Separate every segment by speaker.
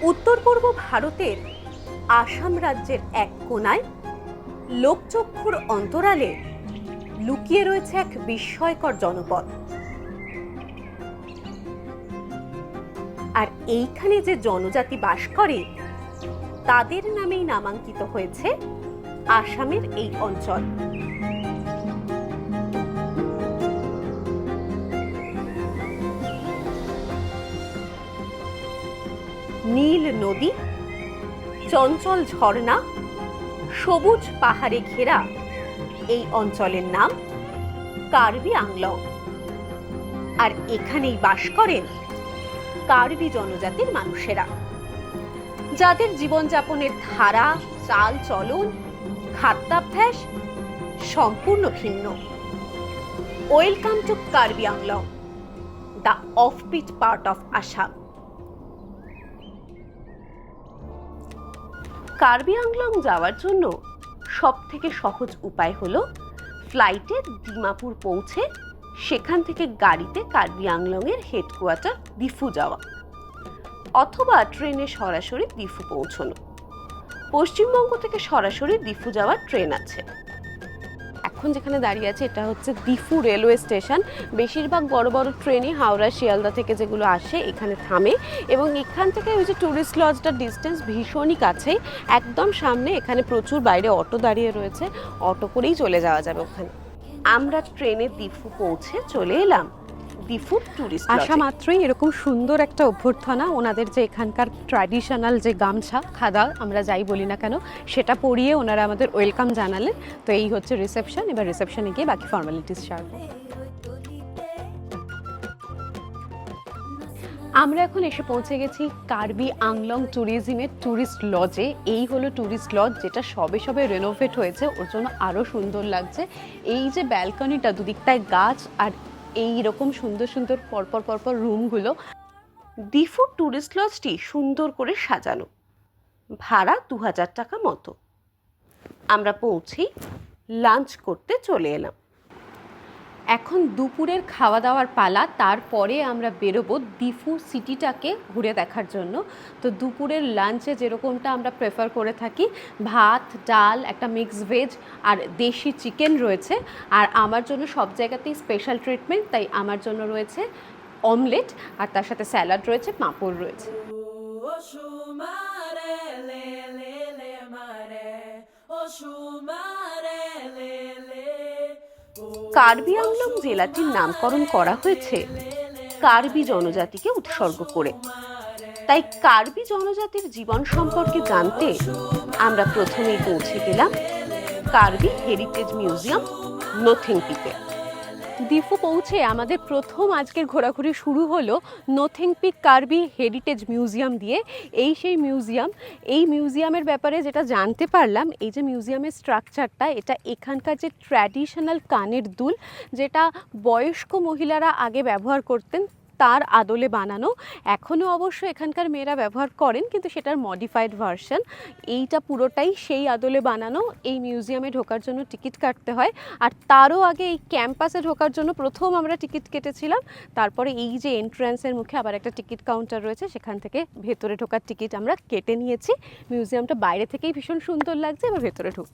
Speaker 1: উত্তর পূর্ব ভারতের আসাম রাজ্যের এক কোণায় লোকচক্ষুর অন্তরালে লুকিয়ে রয়েছে এক বিস্ময়কর জনপদ। আর এইখানে যে জনজাতি বাস করে তাদের নামেই নামাঙ্কিত হয়েছে আসামের এই অঞ্চল। নীল নদী, চঞ্চল ঝর্ণা, সবুজ পাহাড়ে ঘেরা এই অঞ্চলের নাম কার্বি আংলং। আর এখানেই বাস করেন কার্বি জনজাতির মানুষেরা, যাদের জীবনযাপনের ধারা, চাল চলন, খাদ্যাভ্যাস সম্পূর্ণ ভিন্ন। Welcome to Karbi Anglong, the offbeat part of Assam. Karbi Anglong যাওয়ার জন্য সব থেকে সহজ উপায় হলো ফ্লাইটে ডিমাপুর পৌঁছে সেখান থেকে গাড়িতে কার্বি আংলং এর হেডকোয়ার্টার দিফু যাওয়া, অথবা ট্রেনে সরাসরি দিফু পৌঁছানো। পশ্চিমবঙ্গ থেকে সরাসরি দিফু যাওয়ার ট্রেন আছে। এখন যেখানে দাঁড়িয়ে আছে এটা হচ্ছে দিফু রেলওয়ে স্টেশন। বেশিরভাগ বড় বড় ট্রেনই হাওড়া শিয়ালদা থেকে যেগুলো আসে এখানে থামে, এবং এখান থেকে ওই যে ট্যুরিস্ট লজটার ডিস্টেন্স ভীষণই কাছেই, একদম সামনে। এখানে প্রচুর বাইরে অটো দাঁড়িয়ে রয়েছে, অটো করেই চলে যাওয়া যাবে ওখানে। আমরা ট্রেনে দিফু পৌঁছে চলে এলাম দিফু ট্যুরিস্ট লজে।
Speaker 2: আসা মাত্রই এরকম সুন্দর একটা অভ্যর্থনা, ওনাদের যে এখানকার ট্র্যাডিশনাল যে গামছা খাদা আমরা যাই বলি না কেন সেটা পরিয়ে ওনারা আমাদের ওয়েলকাম জানালেন। তো এই হচ্ছে রিসেপশন। এবার রিসেপশনে গিয়ে বাকি ফর্মালিটিস সারবো। আমরা এখন এসে পৌঁছে গেছি কার্বি আংলং ট্যুরিজমের ট্যুরিস্ট লজে। এই হলো ট্যুরিস্ট লজ, যেটা সবে সবে রেনোভেট হয়েছে, ওর জন্য আরও সুন্দর লাগছে। এই যে ব্যালকনিটা, দুদিকটায় গাছ, আর এই রকম সুন্দর সুন্দর পরপর পরপর রুমগুলো।
Speaker 1: দিফু ট্যুরিস্ট লজটি সুন্দর করে সাজানো, ভাড়া 2000 টাকা মতো। আমরা পৌঁছেই লাঞ্চ করতে চলে এলাম।
Speaker 2: এখন দুপুরের খাওয়া দাওয়ার পালা, তারপরে আমরা বেরোবো দিফু সিটিটাকে ঘুরে দেখার জন্য। তো দুপুরের লাঞ্চে যেরকমটা আমরা প্রেফার করে থাকি, ভাত, ডাল, একটা মিক্স ভেজ আর দেশি চিকেন রয়েছে। আর আমার জন্য সব জায়গাতেই স্পেশাল ট্রিটমেন্ট, তাই আমার জন্য রয়েছে অমলেট, আর তার সাথে স্যালাড রয়েছে, পাঁপড় রয়েছে।
Speaker 1: কার্বি আংলং জেলাটির নামকরণ করা হয়েছে কার্বি জনজাতিকে উৎসর্গ করে। তাই কার্বি জনজাতির জীবন সম্পর্কে জানতে আমরা প্রথমেই পৌঁছে গেলাম কার্বি হেরিটেজ মিউজিয়াম নথিংপিকে।
Speaker 2: দিফু পৌঁছে আমাদের প্রথম আজকের ঘোরাঘুরি শুরু হলো নথিংপিক কার্বি হেরিটেজ মিউজিয়াম দিয়ে। এই সেই মিউজিয়াম। এই মিউজিয়ামের ব্যাপারে যেটা জানতে পারলাম, এই যে মিউজিয়ামের স্ট্রাকচারটা, এটা এখানকার যে ট্র্যাডিশনাল কানের দুল, যেটা বয়স্ক মহিলারা আগে ব্যবহার করতেন, তার আদলে বানানো। এখনও অবশ্য এখানকার মেয়েরা ব্যবহার করেন, কিন্তু সেটার মডিফাইড ভার্সন। এইটা পুরোটাই সেই আদলে বানানো। এই মিউজিয়ামে ঢোকার জন্য টিকিট কাটতে হয়, আর তারও আগে এই ক্যাম্পাসে ঢোকার জন্য প্রথম আমরা টিকিট কেটেছিলাম। তারপরে এই যে এন্ট্রান্সের মুখে আবার একটা টিকিট কাউন্টার রয়েছে, সেখান থেকে ভেতরে ঢোকার টিকিট আমরা কেটে নিয়েছি। মিউজিয়ামটা বাইরে থেকেই ভীষণ সুন্দর লাগছে। এবার ভেতরে ঢুক।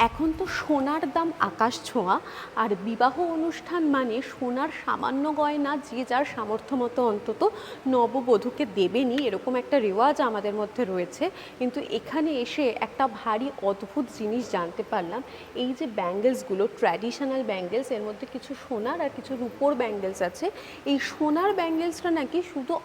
Speaker 2: এখন তো সোনার দাম আকাশ ছোঁয়া, আর বিবাহ অনুষ্ঠান মানে সোনার সামান্য গয়না যে যার সামর্থ্য মতো অন্তত নববধূকে দেবেনি, এরকম একটা রেওয়াজ আমাদের মধ্যে রয়েছে। কিন্তু এখানে এসে একটা ভারী অদ্ভুত জিনিস জানতে পারলাম। এই যে ব্যাঙ্গেলসগুলো, ট্র্যাডিশনাল ব্যাঙ্গেলস, এর মধ্যে কিছু সোনার আর কিছু রূপোর ব্যাঙ্গেলস আছে। এই সোনার ব্যাঙ্গেলসটা নাকি শুধু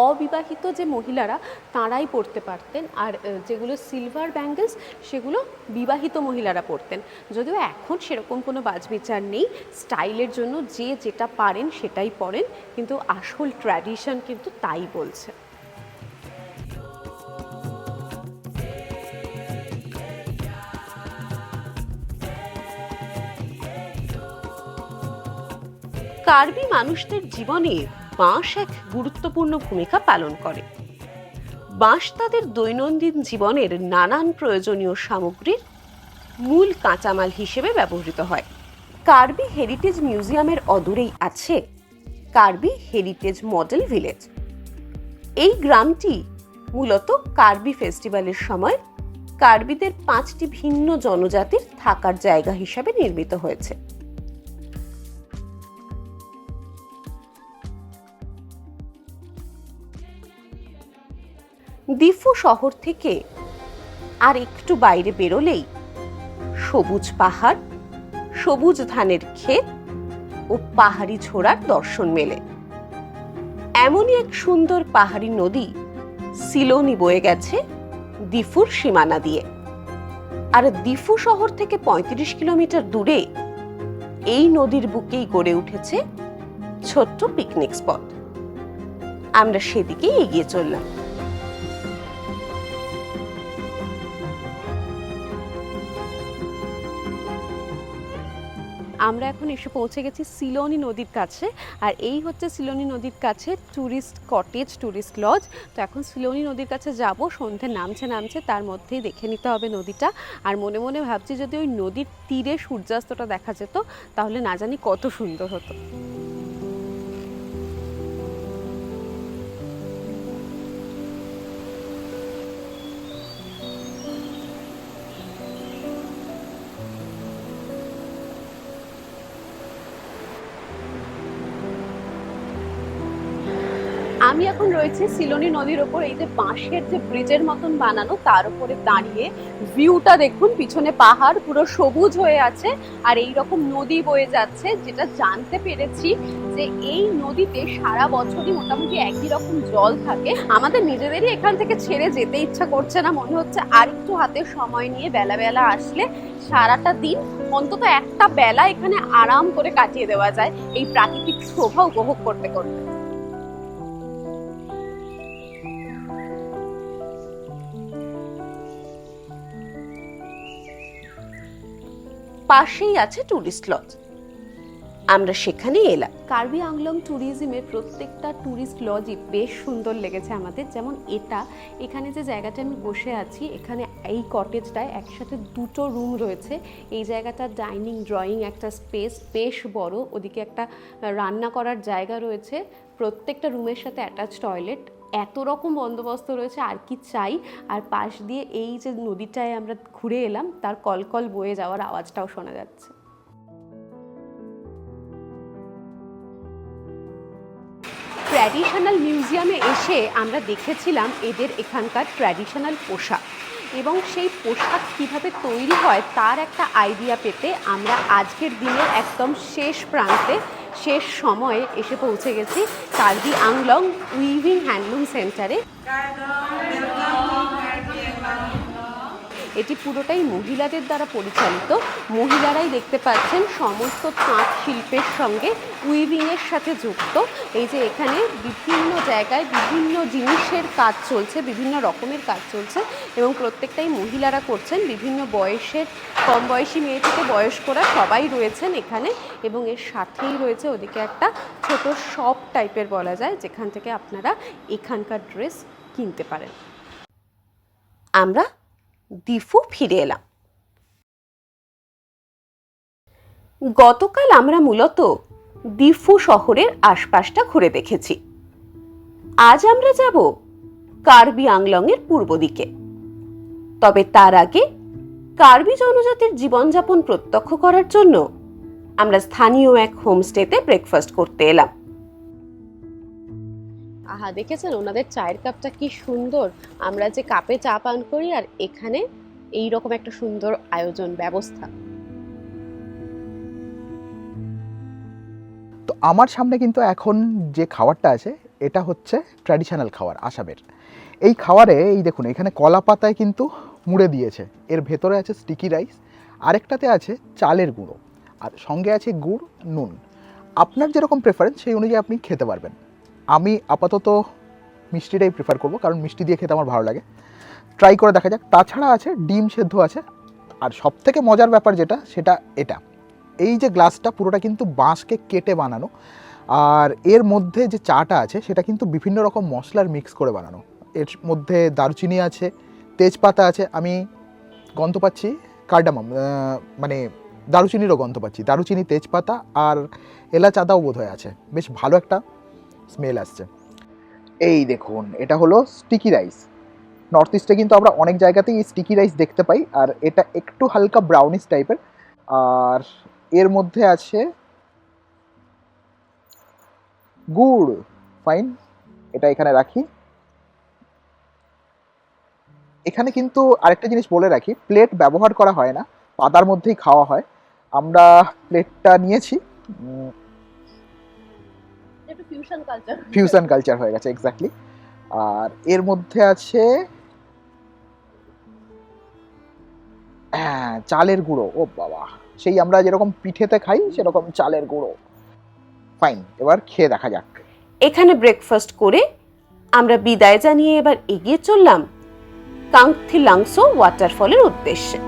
Speaker 2: অবিবাহিত যে মহিলারা তারাই পরতে পারতেন, আর যেগুলো সিলভার ব্যাঙ্গেলস সেগুলো বিবাহিত মহিলারা পরতেন। যদিও এখন সেরকম কোনো বাছবিচার নেই, স্টাইলের জন্য যে যেটা পারেন সেটাই পরেন, কিন্তু আসল ট্র্যাডিশন কিন্তু তাই বলছে।
Speaker 1: কার্বি মানুষদের জীবনে বাঁশ এক গুরুত্বপূর্ণ ভূমিকা পালন করে। বাঁশ তাদের দৈনন্দিন জীবনের নানান প্রয়োজনীয় সামগ্রীর মূল কাঁচামাল হিসেবে ব্যবহৃত হয়। কার্বি হেরিটেজ মিউজিয়ামের অদূরেই আছে কার্বি হেরিটেজ মডেল ভিলেজ। এই গ্রামটি মূলত কার্বি ফেস্টিভ্যালের সময় কার্বিদের 5টি ভিন্ন জনজাতির থাকার জায়গা হিসাবে নির্মিত হয়েছে। দিফু শহর থেকে আর একটু বাইরে বেরোলেই সবুজ পাহাড়, সবুজ ধানের ক্ষেত ও পাহাড়ি ঝোড়ার দর্শন মেলে। এমনই এক সুন্দর পাহাড়ি নদী সিলোনি বয়ে গেছে দিফুর সীমানা দিয়ে। আর দিফু শহর থেকে 35 কিলোমিটার দূরে এই নদীর বুকেই গড়ে উঠেছে ছোট্ট পিকনিক স্পট। আমরা সেদিকেই এগিয়ে চললাম।
Speaker 2: আমরা এখন এসে পৌঁছে গেছি সিলোনি নদীর কাছে, আর এই হচ্ছে সিলোনি নদীর কাছে ট্যুরিস্ট কটেজ, ট্যুরিস্ট লজ। তো এখন সিলোনি নদীর কাছে যাব, সন্ধে নামছে তার মধ্যেই দেখে নিতে হবে নদীটা। আর মনে মনে ভাবছি যদি ওই নদীর তীরে সূর্যাস্তটা দেখা যেত তাহলে না জানি কত সুন্দর হতো। আমি এখন রয়েছে সিলোনি নদীর ওপর, এই যে বাঁশের যে ব্রিজের মতন বানানো তার উপরে দাঁড়িয়ে। ভিউটা দেখুন, পিছনে পাহাড় পুরো সবুজ হয়ে আছে আর এই রকম নদী বয়ে যাচ্ছে। যেটা জানতে পেরেছি যে এই নদীতে সারা বছরই মোটামুটি একই রকম জল থাকে। আমাদের নিজেদেরই এখান থেকে ছেড়ে যেতে ইচ্ছা করছে না, মনে হচ্ছে আর একটু হাতে সময় নিয়ে বেলা বেলা আসলে সারাটা দিন, অন্তত একটা বেলা এখানে আরাম করে কাটিয়ে দেওয়া যায় এই প্রাকৃতিক শোভা উপভোগ করতে করতে।
Speaker 1: পাশেই আছে ট্যুরিস্ট লজ, আমরা সেখানে এলাম।
Speaker 2: কার্বি আংলং ট্যুরিজমের প্রত্যেকটা ট্যুরিস্ট লজই বেশ সুন্দর লেগেছে আমাদের। যেমন এখানে যে জায়গাটা আমি বসে আছি, এখানে এই কটেজটায় একসাথে 2টো রুম রয়েছে। এই জায়গাটা ডাইনিং ড্রয়িং একটা স্পেস বেশ বড়, ওদিকে একটা রান্না করার জায়গা রয়েছে, প্রত্যেকটা রুমের সাথে অ্যাটাচ টয়লেট। এত রকম বন্দোবস্ত রয়েছে, আর কি চাই। আর পাশ দিয়ে এই যে নদীটায় আমরা ঘুরে এলাম তার কলকল বয়ে যাওয়ার আওয়াজটাও শোনা যাচ্ছে। ট্র্যাডিশনাল মিউজিয়ামে এসে আমরা দেখেছিলাম এদের এখানকার ট্র্যাডিশনাল পোশাক, এবং সেই পোশাক কীভাবে তৈরি হয় তার একটা আইডিয়া পেতে আমরা আজকের দিনের একদম শেষ প্রান্তে, শেষ সময়ে এসে পৌঁছে গেছি কার্বি আংলং উইভিং হ্যান্ডলুম সেন্টারে। এটি পুরোটাই মহিলাদের দ্বারা পরিচালিত। মহিলারাই দেখতে পাচ্ছেন সমস্ত তাঁত শিল্পের সঙ্গে উইভিংয়ের সাথে যুক্ত। এই যে এখানে বিভিন্ন জায়গায় বিভিন্ন জিনিসের কাজ চলছে, বিভিন্ন রকমের কাজ চলছে, এবং প্রত্যেকটাই মহিলারা করছেন। বিভিন্ন বয়সের, কম বয়সী মেয়ে থেকে বয়স্করা সবাই রয়েছেন এখানে। এবং এর সাথেই রয়েছে ওদিকে একটা ছোট শপ টাইপের বলা যায়, যেখান থেকে আপনারা এখানকার ড্রেস কিনতে পারেন।
Speaker 1: আমরা দিফু ফিরে এলাম। গতকাল আমরা মূলত দিফু শহরের আশপাশটা ঘুরে দেখেছি। আজ আমরা যাব কার্বি আংলং এর পূর্ব দিকে। তবে তার আগে কার্বি জনজাতির জীবনযাপন প্রত্যক্ষ করার জন্য আমরা স্থানীয় এক হোমস্টেতে ব্রেকফাস্ট করতে এলাম।
Speaker 2: আহা, দেখেছেন ওনাদের চায়ের কাপটা কি সুন্দর। আমরা যে কাপে চা পান করি, আর এখানে এই রকম একটা সুন্দর আয়োজন ব্যবস্থা।
Speaker 3: তো আমার সামনে কিন্তু এখন যে খাবারটা আছে এটা হচ্ছে ট্র্যাডিশনাল খাবার আসামের। এই খাবারে এই দেখুন, এখানে কলা পাতায় কিন্তু মুড়ে দিয়েছে, এর ভেতরে আছে স্টিকি রাইস, আরেকটাতে আছে চালের গুঁড়ো, আর সঙ্গে আছে গুড়, নুন। আপনার যেরকম প্রেফারেন্স সেই অনুযায়ী আপনি খেতে পারবেন। আমি আপাতত মিষ্টিটাই প্রেফার করব, কারণ মিষ্টি দিয়ে খেতে আমার ভালো লাগে। ট্রাই করে দেখা যাক। তাছাড়া আছে ডিম সেদ্ধ আছে, আর সবথেকে মজার ব্যাপার যেটা, সেটা এটা, এই যে গ্লাসটা পুরোটা কিন্তু বাঁশকে কেটে বানানো, আর এর মধ্যে যে চাটা আছে সেটা কিন্তু বিভিন্ন রকম মশলার মিক্স করে বানানো। এর মধ্যে দারুচিনি আছে, তেজপাতা আছে, আমি গন্ধ পাচ্ছি কার্ডামাম, মানে দারুচিনিরও গন্ধ পাচ্ছি, দারুচিনি, তেজপাতা আর এলাচ আদাও বোধহয় আছে, বেশ ভালো একটা স্মেল আসছে। এই দেখুন, এটা হলো স্টিকি রাইস। নর্থ ইস্টে কিন্তু আমরা অনেক জায়গাতেই স্টিকি রাইস দেখতে পাই, আর এটা একটু হালকা ব্রাউনিশ টাইপের। আর এর মধ্যে আছে গুড়, ফাইন, এটা এখানে রাখি। এখানে কিন্তু আরেকটা জিনিস বলে রাখি, প্লেট ব্যবহার করা হয় না, পাতার মধ্যেই খাওয়া হয়। আমরা প্লেটটা নিয়েছি, ফিউশন কালচার হয়ে গেছে এক্স্যাক্টলি। আর এর মধ্যে আছে হ্যাঁ চালের গুঁড়ো, ও বাবা, সেই আমরা যেরকম পিঠেতে খাই সেরকম চালের গুঁড়ো। ফাইন, এবার খেয়ে দেখা যাক।
Speaker 1: এখানে ব্রেকফাস্ট করে আমরা বিদায় জানিয়ে এবার এগিয়ে চললাম কাংথিলাংসো ওয়াটারফলের উদ্দেশ্যে।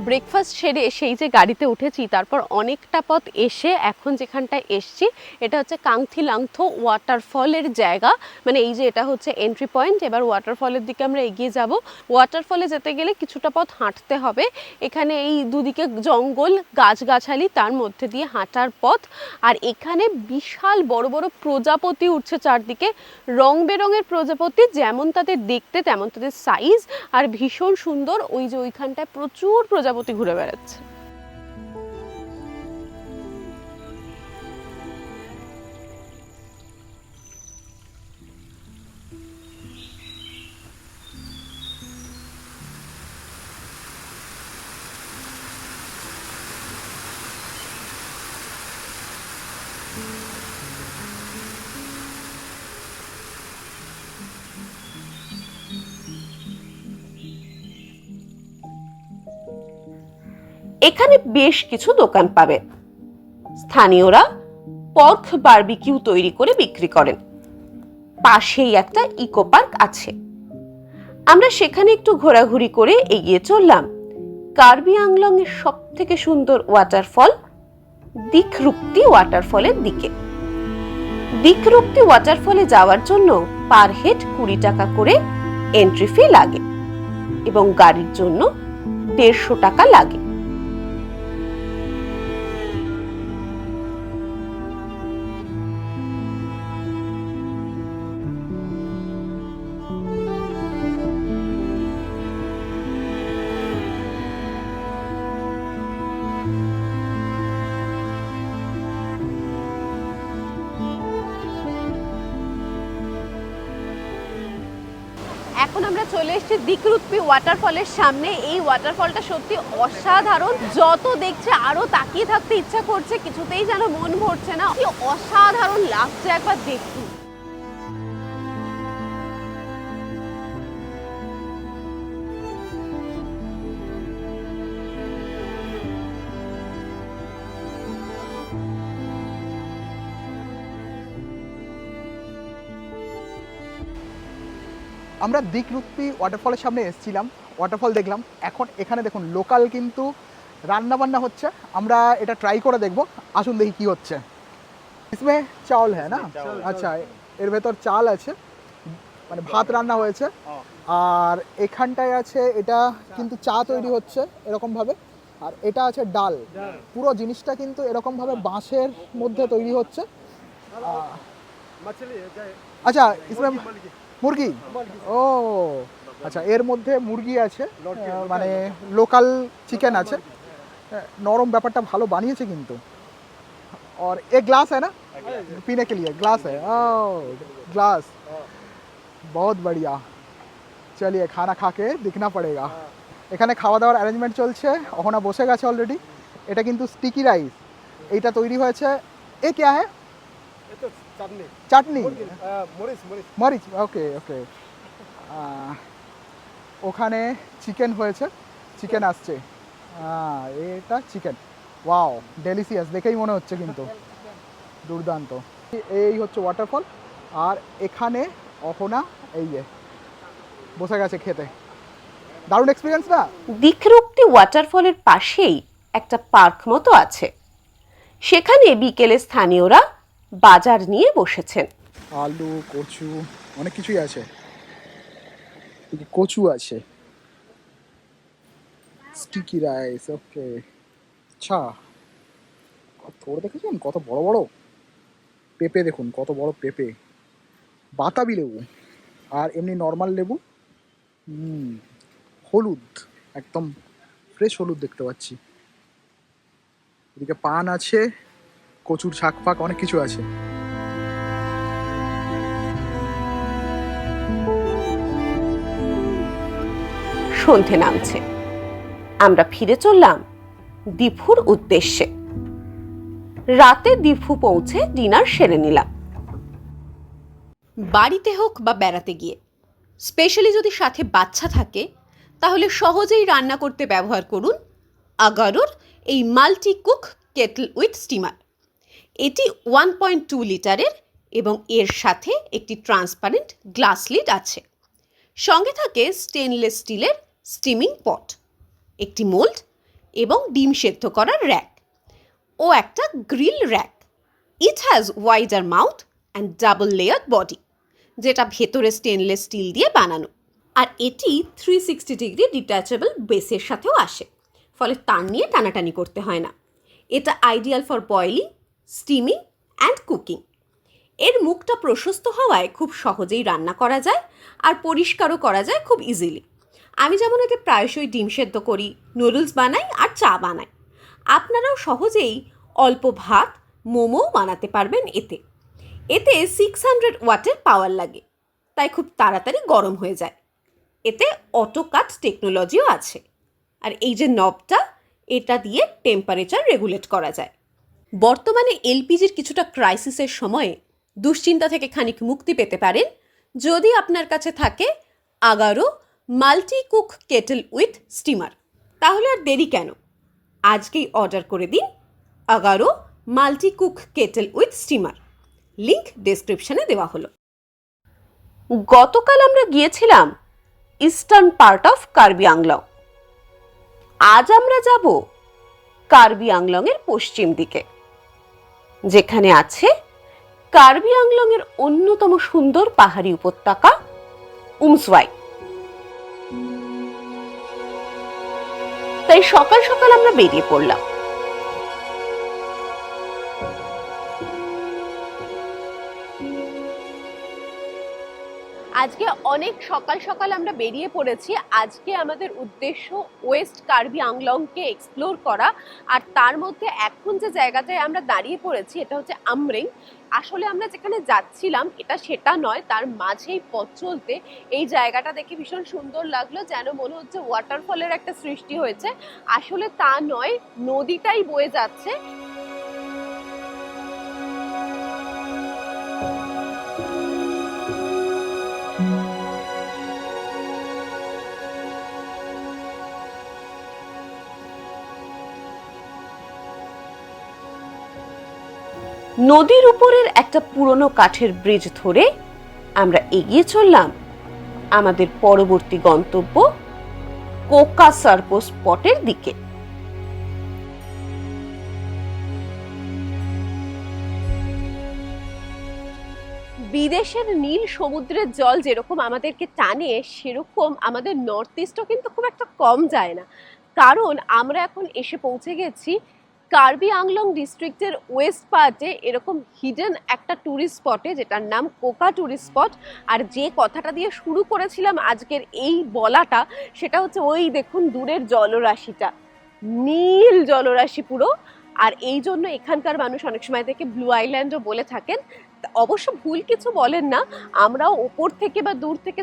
Speaker 2: ব্রেকফাস্ট সেরে সেই যে গাড়িতে উঠেছি, তারপর অনেকটা পথ এসে এখন যেখানটায় এসছি এটা হচ্ছে কাংথিলাংথো ওয়াটারফলের জায়গা। মানে এই যে এটা হচ্ছে এন্ট্রি পয়েন্ট। এবার ওয়াটারফলের দিকে আমরা এগিয়ে যাব। ওয়াটারফলে যেতে গেলে কিছুটা পথ হাঁটতে হবে। এখানে এই দুদিকে জঙ্গল, গাছগাছালি, তার মধ্যে দিয়ে হাঁটার পথ। আর এখানে বিশাল বড় বড় প্রজাপতি উঠছে চারদিকে, রং বেরঙের প্রজাপতি, যেমন তাদের দেখতে তেমন তাদের সাইজ, আর ভীষণ সুন্দর। ওই যে ওইখানটায় প্রচুর প্রজাপতি ঘুরে বেড়াচ্ছে।
Speaker 1: এখানে বেশ কিছু দোকান পাবেন। স্থানীয়রা পর্ক বারবিকিউ তৈরি করে বিক্রি করেন। পাশেই একটা ইকো পার্ক আছে। আমরা সেখানে একটু ঘোরাঘুরি করে এগিয়ে চললাম কার্বি আংলং এর সব থেকে সুন্দর ওয়াটারফল দিকরুপ্তি ওয়াটারফলের দিকে। দিকরুপ্তি ওয়াটারফলে যাওয়ার জন্য পার হেড 20 টাকা করে এন্ট্রি ফি লাগে এবং গাড়ির জন্য 150 টাকা লাগে।
Speaker 2: এখন আমরা চলে এসেছি দিকরুপ্তি ওয়াটারফলের সামনে। এই ওয়াটারফলটা সত্যি অসাধারণ, যত দেখছে আরো তাকিয়ে থাকতে ইচ্ছা করছে, কিছুতেই যেন মন ভরছে না। কি অসাধারণ লাগছে, একবার দেখুন।
Speaker 3: আমরা দিকরুপ্তি ওয়াটারফলের সামনে এসেছিলাম, ওয়াটারফল দেখলাম। এখন এখানে দেখুন লোকাল কিন্তু রান্না বান্না হচ্ছে, আমরা এটা ট্রাই করে দেখব। আসুন দেখি কি হচ্ছে। इसमें চাল হ্যাঁ না? আচ্ছা, এর ভেতর চাল আছে, মানে ভাত রান্না হয়েছে। আর এখানটায় আছে, এটা কিন্তু চা তৈরি হচ্ছে এরকমভাবে। আর এটা আছে ডাল। পুরো জিনিসটা কিন্তু এরকমভাবে বাঁশের মধ্যে তৈরি হচ্ছে। আচ্ছা, इसमें মুরগি, ও আচ্ছা, এর মধ্যে মুরগি আছে, মানে লোকাল চিকেন আছে। নরম, ব্যাপারটা ভালো বানিয়েছে কিন্তু। और एक ग्लास है ना पीने के लिए, ग्लास है, ग्लास, बहुत बढ़िया। चलिए खाना खा के दिखना पड़ेगा। এখানে খাওয়া দাওয়ার অ্যারেঞ্জমেন্ট চলছে, অহনা বসে গেছে অলরেডি। এটা কিন্তু স্টিকি রাইস, এইটা তৈরি হয়েছে। এ क्या है? চাটনি, মরিচ, ওকে ওকে। ওখানে চিকেন হয়েছে, চিকেন আসছে। এটা চিকেন, ওয়াও ডেলিসিয়াস, দেখেই মনে হচ্ছে কিন্তু দুর্দান্ত। এই হচ্ছে ওয়াটারফল। আর এখানে অহনা এই যে বসে গেছে খেতে। দারুণ এক্সপিরিয়েন্স না?
Speaker 1: দিকরুক্তি ওয়াটারফলের পাশেই একটা পার্ক মতো আছে, সেখানে বিকেলে স্থানীয়রা বাজার নিয়ে বসেছেন।
Speaker 3: আলু, কচু, অনেক কিছুই আছে। কচু আছে, স্টিকি রাইস, ওকে। আচ্ছা, তোর দেখেছেন কত বড় বড় পেঁপে, দেখুন কত বড় পেঁপে, বাতাবি লেবু আর এমনি নর্মাল লেবু, হলুদ, একদম ফ্রেশ হলুদ দেখতে পাচ্ছি। এদিকে পান আছে, কচুর শাক ফাক অনেক কিছু আছে।
Speaker 1: সন্ধে নামছে, আমরা ফিরে চললাম দিফুর উদ্দেশ্যে। রাতে দিফু পৌঁছে ডিনার সেরে নিলাম।
Speaker 2: বাড়িতে হোক বা বেড়াতে গিয়ে, স্পেশালি যদি সাথে বাচ্চা থাকে, তাহলে সহজেই রান্না করতে ব্যবহার করুন আগারোর এই multi cook kettle with steamer. এটি 1.2 লিটারের এবং এর সাথে একটি ট্রান্সপারেন্ট গ্লাস লিড আছে। সঙ্গে থাকে স্টেনলেস স্টিলের স্টিমিং পট, একটি মোল্ড এবং ডিম সেদ্ধ করার র্যাক ও একটা grill rack. It has wider mouth and double layered body, যেটা ভেতরে স্টেনলেস স্টিল দিয়ে বানানো। আর এটি 360 ডিগ্রি ডিট্যাচেবল বেসের সাথেও আসে, ফলে তার নিয়ে টানাটানি করতে হয় না। এটা ideal for boiling, steaming and cooking. এর মুখটা প্রশস্ত হওয়ায় খুব সহজেই রান্না করা যায় আর পরিষ্কারও করা যায় খুব ইজিলি। আমি যেমন এতে প্রায়শই ডিম সেদ্ধ করি, নুডলস বানাই আর চা বানাই। আপনারাও সহজেই অল্প ভাত, মোমোও বানাতে পারবেন এতে। এতে 600 ওয়াটের পাওয়ার লাগে, তাই খুব তাড়াতাড়ি গরম হয়ে যায়। এতে অটো কাট টেকনোলজিও আছে। আর এই যে নবটা, এটা দিয়ে টেম্পারেচার রেগুলেট করা যায়। বর্তমানে এলপিজির কিছুটা ক্রাইসিসের সময়ে দুশ্চিন্তা থেকে খানিক মুক্তি পেতে পারেন যদি আপনার কাছে থাকে Agaro multi cook kettle with steamer. তাহলে আর দেরি কেন, আজকেই অর্ডার করে দিন Agaro multi cook kettle with steamer. Link ডেসক্রিপশনে দেওয়া হলো।
Speaker 1: গতকাল আমরা গিয়েছিলাম eastern part of Karbi Anglong. আজ আমরা যাব কার্বি আংলং এর পশ্চিম দিকে, যেখানে আছে কার্বি আংলং এর অন্যতম সুন্দর পাহাড়ি উপত্যকা উমসওয়াই। তাই সকাল সকাল আমরা বেরিয়ে পড়লাম।
Speaker 2: আজকে অনেক সকাল সকাল আমরা বেরিয়ে পড়েছি। আজকে আমাদের উদ্দেশ্য ওয়েস্ট কার্বি আংলংকে এক্সপ্লোর করা। আর তার মধ্যে এখন যে জায়গাটায় আমরা দাঁড়িয়ে পড়েছি, এটা হচ্ছে আমরিং। আসলে আমরা যেখানে যাচ্ছিলাম এটা সেটা নয়, তার মাঝেই পথ চলতে এই জায়গাটা দেখে ভীষণ সুন্দর লাগলো, যেন মনে হচ্ছে ওয়াটারফলের একটা সৃষ্টি হয়েছে। আসলে তা নয়, নদীটাই বয়ে যাচ্ছে।
Speaker 1: নদীর উপরের একটা পুরনো কাঠের ব্রিজ ধরে আমরা এগিয়ে চললাম আমাদের পরবর্তী গন্তব্য কোকা সার্পো স্পটের দিকে।
Speaker 2: বিদেশের নীল সমুদ্রের জল যেরকম আমাদেরকে টানে, সেরকম আমাদের নর্থ ইস্টও কিন্তু খুব একটা কম যায় না। কারণ আমরা এখন এসে পৌঁছে গেছি কার্বি আংলং ডিস্ট্রিক্টের ওয়েস্ট পার্টে এরকম হিডেন একটা ট্যুরিস্ট স্পটে, যেটার নাম কোকা ট্যুরিস্ট স্পট। আর যে কথাটা দিয়ে শুরু করেছিলাম আজকের এই বলাটা, সেটা হচ্ছে ওই দেখুন দূরের জলরাশিটা, নীল জলরাশি পুরো। আর এই জন্য এখানকার মানুষ অনেক সময় থেকে ব্লু আইল্যান্ডও বলে থাকেন। অবশ্য ভুল কিছু বলেন না, আমরাও ওপর থেকে বা দূর থেকে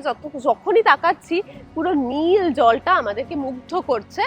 Speaker 2: যখনই তাকাচ্ছি পুরো নীল জলটা আমাদেরকে মুগ্ধ করছে।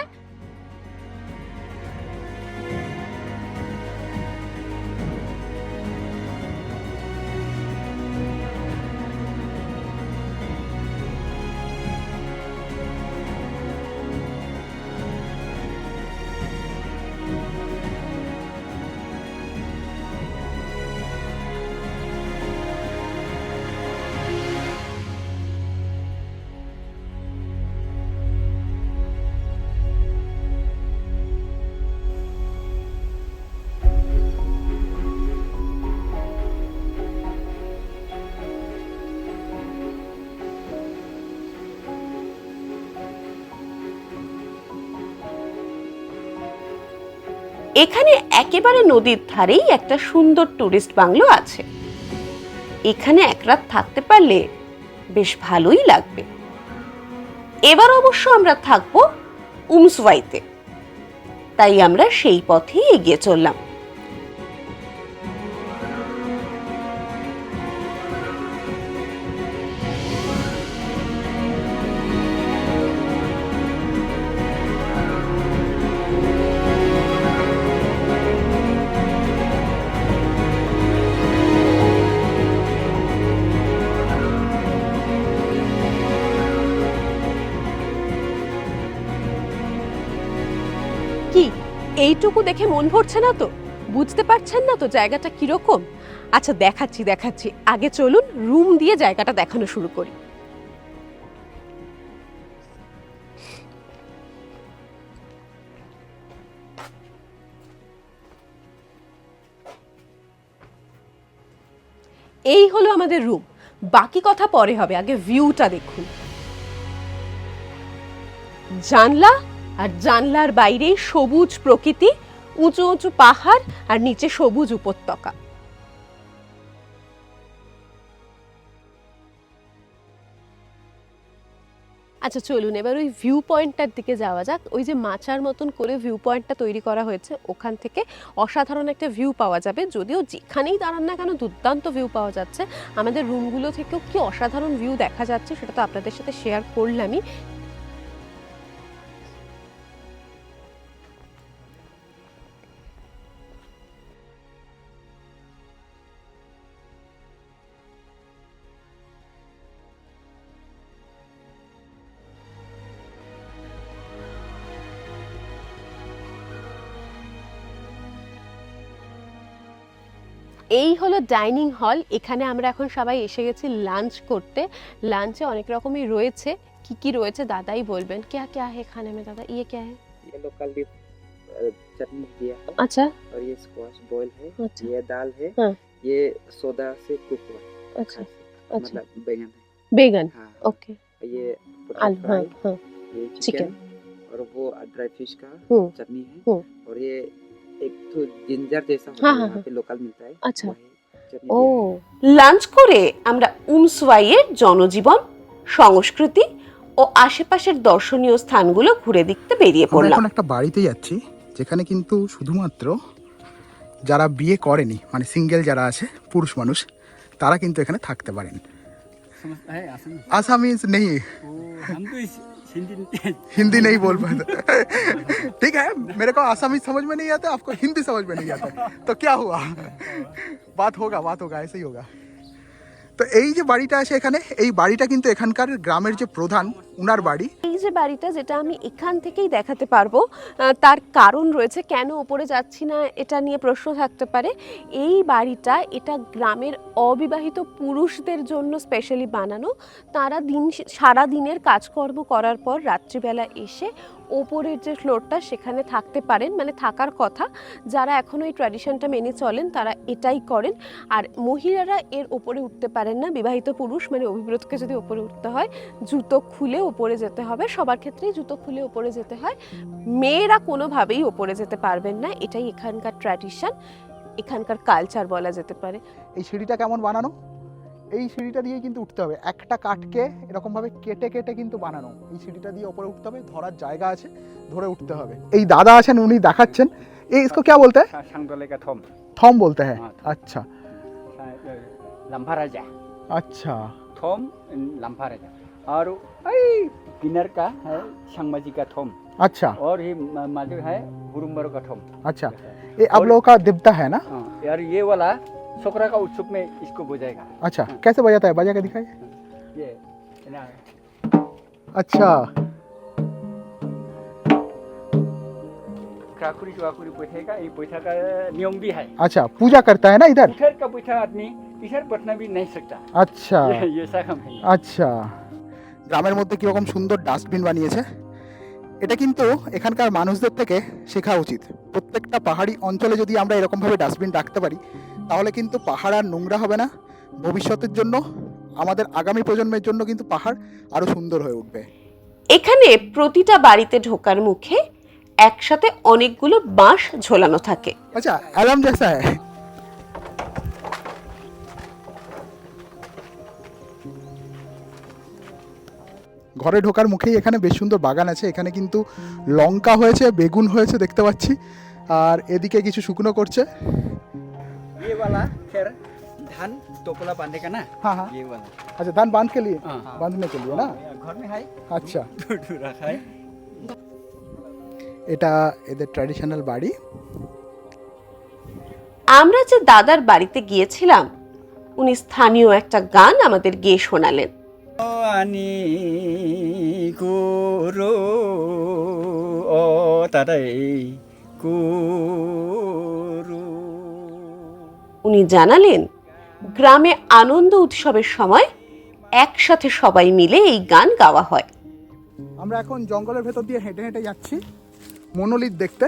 Speaker 1: এখানে একেবারে নদীর ধারেই একটা সুন্দর টুরিস্ট বাংলো আছে। এখানে এক রাত থাকতে পারলে বেশ ভালোই লাগবে। এবার অবশ্য আমরা থাকবো উমসওয়াইতে, তাই আমরা সেই পথেই এগিয়ে চললাম।
Speaker 2: কি এইটুকু দেখে মন ভরছে না তো? বুঝতে পারছেন না তো জায়গাটা কিরকম? আচ্ছা দেখাচ্ছি, আগে চলুন রুম দিয়ে জায়গাটা দেখানো শুরু করি। এই হলো আমাদের রুম, বাকি কথা পরে হবে, আগে ভিউটা দেখুন। জানলা আর জানলার বাইরেই সবুজ প্রকৃতি, উঁচু উঁচু পাহাড় আর নিচে সবুজ উপত্যকা। আচ্ছা চলুন এবার ওই ভিউ পয়েন্টটার দিকে যাওয়া যাক। ওই যে মাচার মতন করে ভিউ পয়েন্টটা তৈরি করা হয়েছে, ওখান থেকে অসাধারণ একটা ভিউ পাওয়া যাবে। যদিও যেখানেই দাঁড়ান না কেন দুর্দান্ত ভিউ পাওয়া যাচ্ছে। আমাদের রুমগুলো থেকেও কি অসাধারণ ভিউ দেখা যাচ্ছে সেটা তো আপনাদের সাথে শেয়ার করলামই। এই হলো ডাইনিং হল। এখানে আমরা এখন সবাই এসে গেছি লাঞ্চ করতে। লাঞ্চে অনেক রকমই রয়েছে, কি কি রয়েছে দাদাই বলবেন। क्या क्या है खाने में दादा? ये क्या है?
Speaker 4: ये लोकल भी चटनी दिया है
Speaker 2: अच्छा
Speaker 4: और ये स्क्वाश बॉयल है।
Speaker 2: अच्छा
Speaker 4: ये दाल है।
Speaker 2: हाँ।
Speaker 4: ये सोडा से कुक हुआ है।
Speaker 2: अच्छा अच्छा
Speaker 4: मतलब बैंगन है।
Speaker 2: बेगन
Speaker 4: हाँ।
Speaker 2: ओके
Speaker 4: ये
Speaker 2: आलू हाँ
Speaker 4: फ्राई,
Speaker 2: हाँ
Speaker 4: ये
Speaker 2: चिकन
Speaker 4: चिकन और वो ड्राई फिश का चटनी है। और ये एक तो जिंजर जैसा होता
Speaker 2: हाँ,
Speaker 4: है,
Speaker 2: हाँ,
Speaker 4: यहाँ पे लोकल मिलता है।
Speaker 2: अच्छा।
Speaker 4: वो है चटनी
Speaker 2: ও
Speaker 4: दिया है।
Speaker 1: লাঞ্চ করে আমরা উমসওয়াইয়ের জনজীবন, সংস্কৃতি ও আশেপাশের দর্শনীয় স্থানগুলো ঘুরে দেখতে বেরিয়ে
Speaker 3: আমরা
Speaker 1: পড়লাম।
Speaker 3: এখন একটা বাড়িতে যাচ্ছি যেখানে কিন্তু শুধুমাত্র যারা বিয়ে করেনি মানে সিঙ্গেল যারা আছে পুরুষ মানুষ তারা কিন্তু এখানে থাকতে পারেন।
Speaker 4: समझता है आसामी?
Speaker 3: आसामीज नहीं,
Speaker 4: हम तो हिंदी
Speaker 3: हिंदी नहीं बोल पाते। ठीक है, मेरे को आसामी समझ में नहीं आता, आपको हिंदी समझ में नहीं आता, तो क्या हुआ? बात होगा ऐसे ही होगा। তো এই যে বাড়িটা আছে এখানে, এই বাড়িটা কিন্তু এখানকার গ্রামের যে প্রধান উনার বাড়ি।
Speaker 1: এই যে বাড়িটা, যেটা আমি এখান থেকেই দেখাতে পারবো, তার কারণ রয়েছে। কেন ওপরে যাচ্ছি না এটা নিয়ে প্রশ্ন থাকতে পারে। এই বাড়িটা, এটা গ্রামের অবিবাহিত পুরুষদের জন্য স্পেশালি বানানো। তারা সারা দিনের কাজকর্ম করার পর রাত্রিবেলা এসে ওপরের যে ফ্লোরটা সেখানে থাকতে পারেন, মানে থাকার কথা। যারা এখনও এই ট্র্যাডিশনটা মেনে চলেন তারা এটাই করেন। আর মহিলারা এর ওপরে উঠতে পারেন না। বিবাহিত পুরুষ মানে অভিব্রতকে যদি ওপরে উঠতে হয় জুতো খুলে ওপরে যেতে হবে, সবার ক্ষেত্রেই জুতো খুলে ওপরে যেতে হয়। মেয়েরা কোনোভাবেই ওপরে যেতে পারবেন না। এটাই এখানকার ট্র্যাডিশন, এখানকার কালচার বলা যেতে পারে।
Speaker 3: এই সিঁড়িটা কেমন বানানো, এই সিঁড়িটা দিয়ে কিন্তু উঠতে হবে। একটা কাঠকে এরকম ভাবে কেটে কেটে কিন্তু বানানো। এই সিঁড়িটা দিয়ে উপরে উঠতে হবে, ধরার জায়গা আছে, ধরে উঠতে হবে। এই দাদা আছেন, উনি দেখাচ্ছেন। এই इसको क्या बोलते हैं?
Speaker 4: सांगदोले का थोम।
Speaker 3: थॉम बोलते हैं।
Speaker 4: हाँ,
Speaker 3: अच्छा
Speaker 4: लंबा राजा
Speaker 3: अच्छा
Speaker 4: थोम, लंबा राजा। और किन्नर का है संगमाजी का थोम।
Speaker 3: अच्छा
Speaker 4: और ये माजू है गुरुम्बर का थोम।
Speaker 3: अच्छा, ये आप लोगों का देवता है ना?
Speaker 4: यार ये वाला छोकरा का उत्सुक में इसको बजाएगा।
Speaker 3: अच्छा, कैसे बजाता है, बजा के दिखाइए।
Speaker 4: ये ना
Speaker 3: अच्छा
Speaker 4: काकुरी बैठेगा, ये बैठा का नियम भी है।
Speaker 3: अच्छा, पूजा करता है ना इधर?
Speaker 4: इधर का बैठा आदमी इधर बैठना भी नहीं सकता।
Speaker 3: अच्छा
Speaker 4: ये ऐसा काम है।
Speaker 3: আচ্ছা, গ্রামের মধ্যে কিরকম সুন্দর ডাস্টবিন বানিয়েছে। এটা কিন্তু এখানকার মানুষদের থেকে শেখা উচিত। প্রত্যেকটা পাহাড়ি অঞ্চলে যদি আমরা এরকমভাবে ডাস্টবিন রাখতে পারি তাহলে কিন্তু পাহাড় আর নোংরা হবে না। ভবিষ্যতের জন্য, আমাদের আগামী প্রজন্মের জন্য কিন্তু পাহাড় আরও সুন্দর হয়ে উঠবে।
Speaker 1: এখানে প্রতিটা বাড়িতে ঢোকার মুখে একসাথে অনেকগুলো বাঁশ ঝোলানো থাকে।
Speaker 3: আচ্ছা, অ্যালার্ম জैसा है। ঘরে ঢোকার মুখেই এখানে বেশ সুন্দর বাগান আছে। এখানে কিন্তু লঙ্কা হয়েছে, বেগুন হয়েছে দেখতে পাচ্ছি, আর এদিকে কিছু শুকনো করছে।
Speaker 4: ये वाला खैर धान टोपला बांधने का ना।
Speaker 3: हाँ हाँ,
Speaker 4: ये वाला
Speaker 3: अच्छा धान बांध के लिए,
Speaker 4: हाँ।
Speaker 3: बांधने के लिए ना।
Speaker 4: घर में है
Speaker 3: আচ্ছা,
Speaker 4: रखा है।
Speaker 3: এটা এদের ট্র্যাডিশনাল বাড়ি।
Speaker 1: আমরা যে দাদার বাড়িতে গিয়েছিলাম, উনি স্থানীয় একটা গান আমাদের গেয়ে শোনালেন।
Speaker 4: আনি কুরু ও তারাই কুরু।
Speaker 1: উনি জানালেন গ্রামে আনন্দ উৎসবের সময় একসাথে সবাই মিলে এই গান গাওয়া হয়।
Speaker 3: আমরা এখন জঙ্গলের ভেতর দিয়ে হেঁটে হেঁটে যাচ্ছি মনোলিথ দেখতে।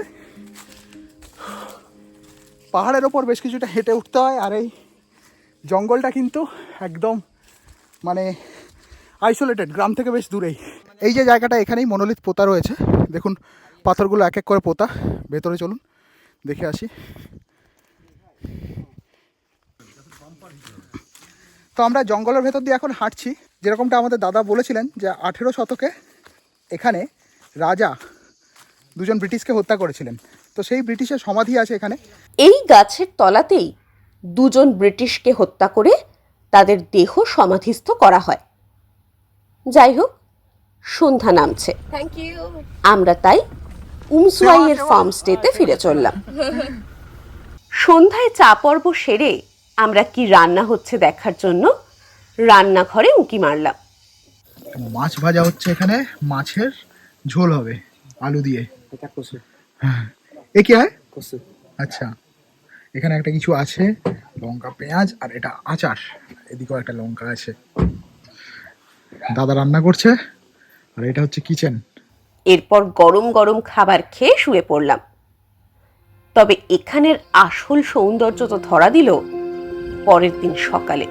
Speaker 3: পাহাড়ের ওপর বেশ কিছুটা হেঁটে উঠতে হয়, আর এই জঙ্গলটা কিন্তু একদম মানে আইসোলেটেড, গ্রাম থেকে বেশ দূরেই। এই যে জায়গাটা, এখানেই মনোলিথ পোতা রয়েছে। দেখুন পাথরগুলো এক এক করে পোতা। ভেতরে চলুন দেখে আসি। তো আমরা জঙ্গলের ভেতর দিয়ে এখন হাঁটছি। যেরকমটা আমাদের দাদা বলেছিলেন যে 18 শতকে এখানে রাজা দুজন ব্রিটিশকে হত্যা করেছিলেন, তো সেই ব্রিটিশের সমাধি আছে এখানে।
Speaker 1: এই গাছের তলাতেই দুজন ব্রিটিশকে হত্যা করে তাদের দেহ সমাধিস্থ করা হয়। যাই হোক, সন্ধ্যা নামছে।
Speaker 2: Thank you.
Speaker 1: আমরা তাই উমসওয়াইয়ের ফার্ম স্টেতে ফিরে চললাম। সন্ধ্যায় চা পর্ব সেরে আমরা কি রান্না হচ্ছে দেখার জন্য রান্নাঘরে উঁকি মারলাম।
Speaker 3: মাছ ভাজা হচ্ছে এখানে, মাছের ঝোল হবে আলু দিয়ে।
Speaker 4: এটা কসু
Speaker 3: হ্যাঁ, এ কি হয়?
Speaker 4: কসু।
Speaker 3: আচ্ছা, এখানে একটা কিছু আছে, লঙ্কা পেঁয়াজ, আর এটা আচার। এদিকেও একটা লঙ্কা আছে। দাদা রান্না করছে, আর এটা হচ্ছে কিচেন।
Speaker 1: এরপর গরম গরম খাবার খেয়ে শুয়ে পড়লাম। তবে এখানের আসল সৌন্দর্য তো ধরা দিল পরের দিন সকালে।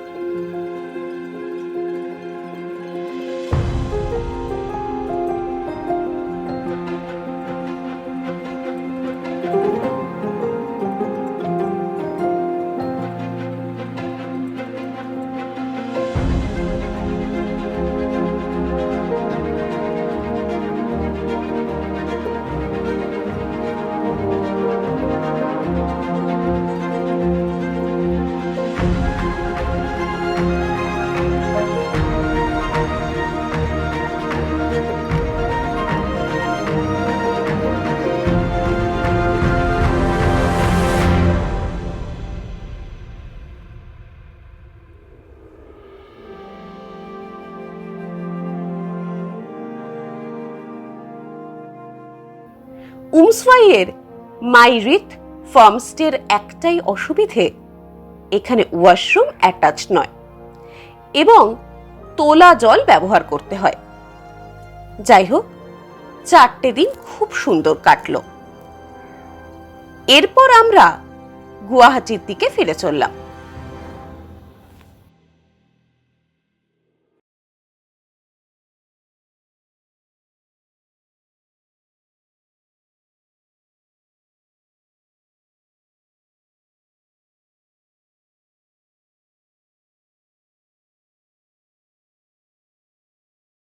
Speaker 1: উমসওয়াইয়ের মাইরিথ ফার্মস্টের একটাই অসুবিধে, এখানে ওয়াশরুম অ্যাটাচ নয় এবং তোলা জল ব্যবহার করতে হয়। যাই হোক, 4টে দিন খুব সুন্দর কাটলো। এরপর আমরা গুয়াহাটির দিকে ফিরে চললাম।